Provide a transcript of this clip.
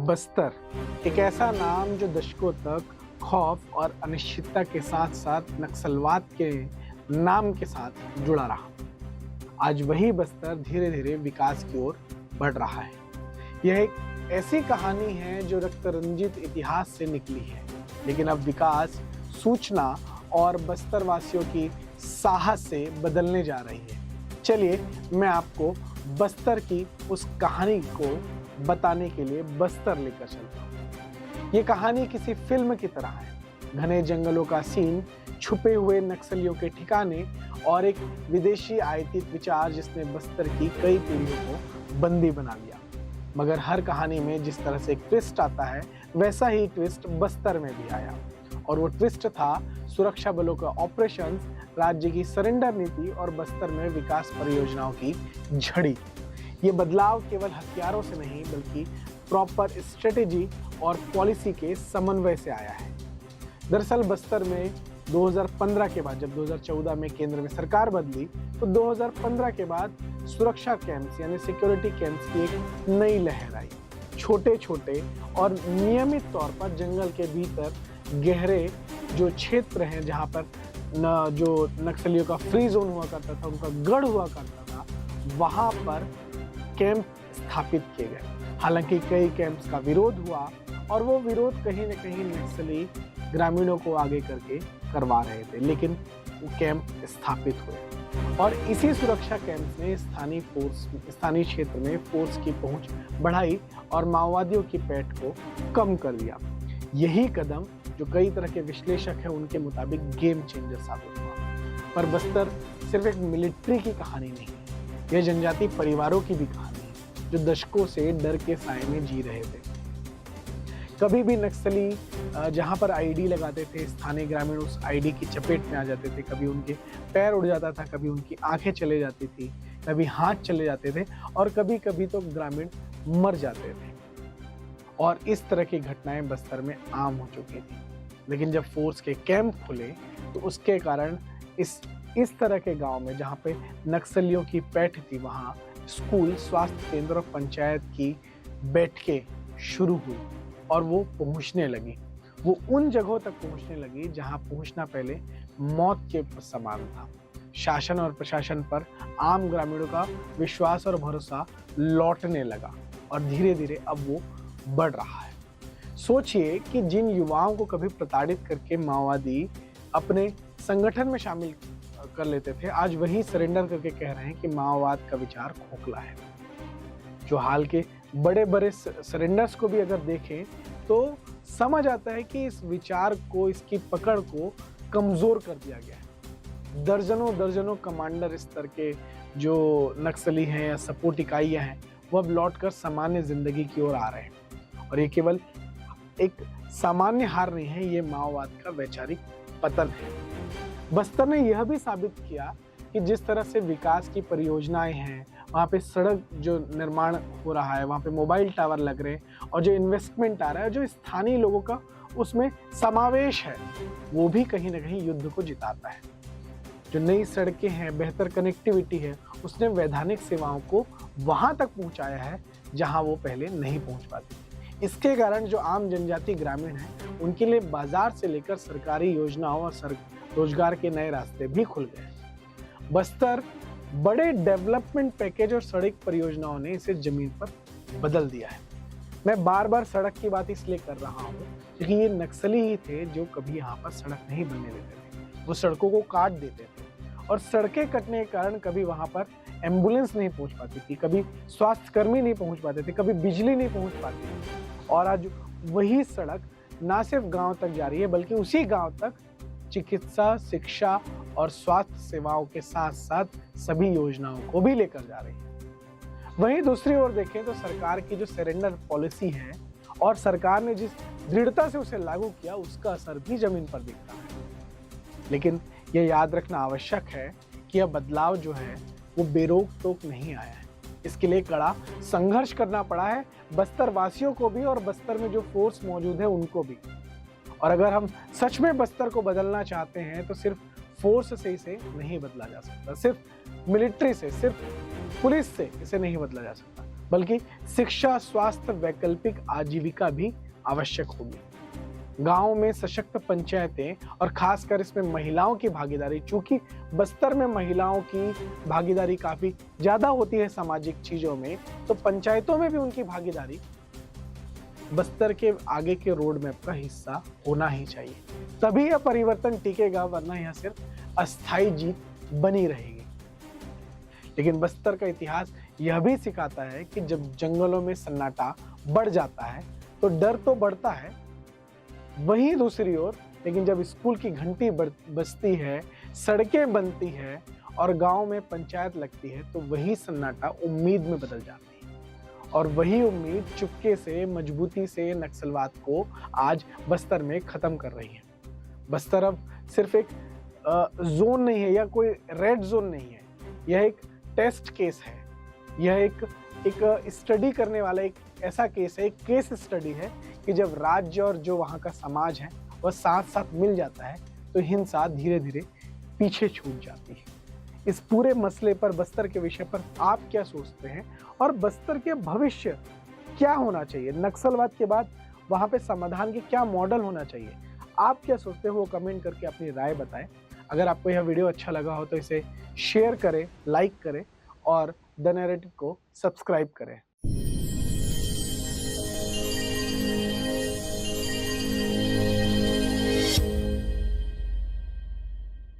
बस्तर एक ऐसा नाम जो दशकों तक खौफ और अनिश्चितता के साथ साथ नक्सलवाद के नाम के साथ जुड़ा रहा। आज वही बस्तर धीरे धीरे विकास की ओर बढ़ रहा है। यह एक ऐसी कहानी है जो रक्त रंजित इतिहास से निकली है, लेकिन अब विकास, सूचना और बस्तर वासियों की साहस से बदलने जा रही है। चलिए मैं आपको बस्तर की उस कहानी को बताने के लिए बस्तर लेकर चलता हूँ। ये कहानी किसी फिल्म की तरह है। घने जंगलों का सीन, छुपे हुए नक्सलियों के ठिकाने और एक विदेशी आयातित विचार जिसने बस्तर की कई पीढ़ियों को बंदी बना लिया। मगर हर कहानी में जिस तरह से एक ट्विस्ट आता है, वैसा ही ट्विस्ट बस्तर में भी आया। और वो ट्विस्ट था सुरक्षा बलों का ऑपरेशंस, राज्य की सरेंडर नीति और बस्तर में विकास परियोजनाओं की झड़ी। ये बदलाव केवल हथियारों से नहीं बल्कि प्रॉपर स्ट्रेटेजी और पॉलिसी के समन्वय से आया है। दरअसल बस्तर में 2015 के बाद, जब 2014 में केंद्र में सरकार बदली, तो 2015 के बाद सुरक्षा कैंप्स यानी सिक्योरिटी कैंप्स की एक नई लहर आई। छोटे छोटे और नियमित तौर पर जंगल के भीतर गहरे जो क्षेत्र हैं, जहाँ पर जो नक्सलियों का फ्री जोन हुआ करता था, उनका गढ़ हुआ करता था, वहाँ पर कैंप स्थापित किए गए। हालांकि कई कैंप्स का विरोध हुआ और वो विरोध कहीं न कहीं नक्सली ग्रामीणों को आगे करके करवा रहे थे, लेकिन वो कैंप स्थापित हुए। और इसी सुरक्षा कैंप ने स्थानीय क्षेत्र में फोर्स की पहुंच बढ़ाई और माओवादियों की पैठ को कम कर दिया। यही कदम, जो कई तरह के विश्लेषक हैं उनके मुताबिक, गेम चेंजर साबित हुआ। पर बस्तर सिर्फ एक मिलिट्री की कहानी नहीं है, यह जनजाति परिवारों की भी कहानी है जो दशकों से डर के साए में जी रहे थे। कभी भी नक्सली जहां पर आईडी लगाते थे, स्थानीय ग्रामीण उस आईडी की चपेट में आ जाते थे। कभी उनके पैर उड़ जाता था, कभी उनकी आंखें चले जाती थी, कभी हाथ चले जाते थे और कभी कभी तो ग्रामीण मर जाते थे। और इस तरह की घटनाएं बस्तर में आम हो चुकी थी। लेकिन जब फोर्स के कैंप खुले तो उसके कारण इस तरह के गांव में, जहां पे नक्सलियों की पैठ थी, वहां स्कूल, स्वास्थ्य केंद्र और पंचायत की बैठकें शुरू हुई और वो पहुंचने लगी। वो उन जगहों तक पहुंचने लगी जहां पहुंचना पहले मौत के समान था। शासन और प्रशासन पर आम ग्रामीणों का विश्वास और भरोसा लौटने लगा और धीरे धीरे अब वो बढ़ रहा है। सोचिए कि जिन युवाओं को कभी प्रताड़ित करके माओवादी अपने संगठन में शामिल कर लेते थे, आज वही सरेंडर करके कह रहे हैं कि माओवाद का विचार खोखला है। जो हाल के बड़े बड़े सरेंडर्स को भी अगर देखें तो समझ आता है कि इस विचार को, इसकी पकड़ को कमजोर कर दिया गया है। दर्जनों दर्जनों कमांडर स्तर के जो नक्सली हैं या सपोर्ट इकाइयां हैं, वो अब लौटकर सामान्य जिंदगी की ओर आ रहे हैं। और ये केवल एक सामान्य हार नहीं है, ये माओवाद का वैचारिक पतन है। बस्तर ने यह भी साबित किया कि जिस तरह से विकास की परियोजनाएं हैं, वहाँ पे सड़क जो निर्माण हो रहा है, वहाँ पे मोबाइल टावर लग रहे हैं और जो इन्वेस्टमेंट आ रहा है, जो स्थानीय लोगों का उसमें समावेश है, वो भी कहीं ना कहीं युद्ध को जिताता है। जो नई सड़कें हैं, बेहतर कनेक्टिविटी है, उसने वैधानिक सेवाओं को वहाँ तक पहुँचाया है जहाँ वो पहले नहीं पहुँच पाती थी। इसके कारण जो आम जनजाति ग्रामीण हैं, उनके लिए बाजार से लेकर सरकारी योजनाओं और रोजगार के नए रास्ते भी खुल गए। बस्तर बड़े डेवलपमेंट पैकेज और सड़क परियोजनाओं ने इसे जमीन पर बदल दिया है। मैं बार बार सड़क की बात इसलिए कर रहा हूँ क्योंकि ये नक्सली ही थे जो कभी यहाँ पर सड़क नहीं बनने देते थे। वो सड़कों को काट देते थे और सड़कें कटने के कारण कभी वहाँ पर एम्बुलेंस नहीं पहुँच पाती थी, कभी स्वास्थ्य कर्मी नहीं पहुँच पाते थे, कभी बिजली नहीं पहुँच पाती थी। और आज वही सड़क ना सिर्फ गाँव तक जा रही है, बल्कि उसी गाँव तक चिकित्सा, शिक्षा और स्वास्थ्य सेवाओं के साथ साथ सभी योजनाओं को भी लेकर जा रही है। वहीं दूसरी ओर देखें तो सरकार की जो सरेंडर पॉलिसी है और सरकार ने जिस दृढ़ता से उसे लागू किया, उसका असर भी जमीन पर दिखता है। लेकिन यह याद रखना आवश्यक है कि यह बदलाव जो है वो बेरोक टोक नहीं आया है। इसके लिए कड़ा संघर्ष करना पड़ा है, बस्तर वासियों को भी और बस्तर में जो फोर्स मौजूद है उनको भी। और अगर हम सच में बस्तर को बदलना चाहते हैं तो सिर्फ फोर्स से इसे नहीं बदला जा सकता, सिर्फ मिलिट्री से, सिर्फ पुलिस से इसे नहीं बदला जा सकता। बल्कि शिक्षा, स्वास्थ्य, वैकल्पिक आजीविका भी आवश्यक होगी। गांव में सशक्त पंचायतें और खासकर इसमें महिलाओं की भागीदारी, चूंकि बस्तर में महिलाओं की भागीदारी काफी ज्यादा होती है सामाजिक चीजों में, तो पंचायतों में भी उनकी भागीदारी बस्तर के आगे के रोड मैप का हिस्सा होना ही चाहिए। तभी यह परिवर्तन टिकेगा, वरना यह सिर्फ अस्थायी जीत बनी रहेगी। लेकिन बस्तर का इतिहास यह भी सिखाता है कि जब जंगलों में सन्नाटा बढ़ जाता है तो डर तो बढ़ता है, वहीं दूसरी ओर लेकिन जब स्कूल की घंटी बजती है, सड़कें बनती है और गांव में पंचायत लगती है, तो वही सन्नाटा उम्मीद में बदल जाती है। और वही उम्मीद चुपके से, मजबूती से नक्सलवाद को आज बस्तर में खत्म कर रही है। बस्तर अब सिर्फ एक जोन नहीं है या कोई रेड जोन नहीं है, यह एक टेस्ट केस है। यह एक स्टडी करने वाला एक ऐसा केस है, एक केस स्टडी है कि जब राज्य और जो वहाँ का समाज है वह साथ साथ मिल जाता है तो हिंसा धीरे धीरे पीछे छूट जाती है। इस पूरे मसले पर, बस्तर के विषय पर आप क्या सोचते हैं और बस्तर के भविष्य क्या होना चाहिए? नक्सलवाद के बाद वहाँ पे समाधान के क्या मॉडल होना चाहिए? आप क्या सोचते हो वो कमेंट करके अपनी राय बताएं। अगर आपको यह वीडियो अच्छा लगा हो तो इसे शेयर करें, लाइक करें और द नैरेटिव को सब्सक्राइब करें।